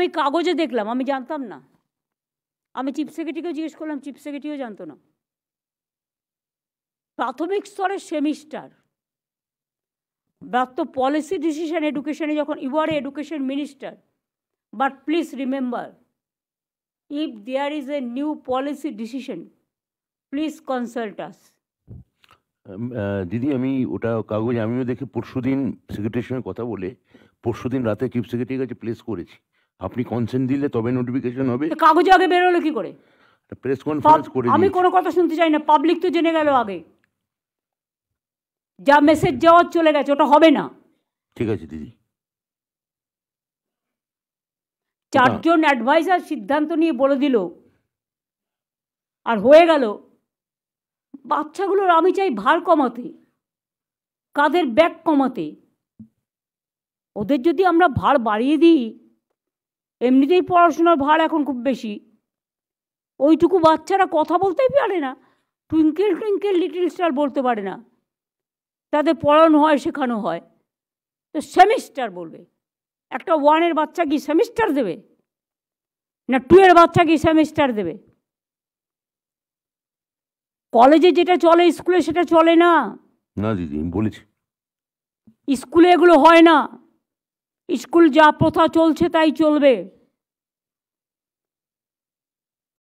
আমি কাগজে দেখলাম, আমি জানতাম না। আমি চিফ সেক্রেটারিকেও জিজ্ঞেস করলাম, চিফ সেক্রেটারিও জানতো না। প্রাথমিক স্তরের সেমিস্টার, তো পলিসি ডিসিশন এডুকেশনে যখন you are education minister, but please remember, if there is a new policy decision, please consult us. দিদি আমি ওটা কাগজ আমিও দেখে পরশুদিন সেক্রেটারির সঙ্গে কথা বলে পরশুদিন রাতে চিফ সেক্রেটারির কাছে প্লেস করেছি। আপনি কনসেন্ট দিলে তবে নোটিফিকেশন হবে। কাগজে আগে বেরোলো কি করে? প্রেস কনফারেন্স করে আমি কোনো কথা শুনতে চাই না, পাবলিক তো জেনে গেল আগে। যা মেসেজ যাওয়ার চলে গেছে, ওটা হবে না। ঠিক আছে দিদি। 4 জন অ্যাডভাইজার সিদ্ধান্ত নিয়ে বলে দিল, আর হয়ে গেল। বাচ্চাগুলোর আমি চাই ভার কমাতে, কাদের ব্যাগ কমাতে। ওদের যদি আমরা ভার বাড়িয়ে দিই, এমনিতেই পড়াশোনার ভার এখন খুব বেশি, ওইটুকু বাচ্চারা কথা বলতেই পারে না, টুইঙ্কেল টুইঙ্কেল লিটল স্টার বলতে পারে না। তাদের পড়ানো হয়, শেখানো হয়, তো সেমিস্টার বলবে। একটা 1-এর বাচ্চা কি সেমিস্টার দেবে? না 2-এর বাচ্চা কি সেমিস্টার দেবে? কলেজে যেটা চলে স্কুলে সেটা চলে না। না দিদি বলেছি, স্কুলে এগুলো হয় না। স্কুল যা প্রথা চলছে তাই চলবে।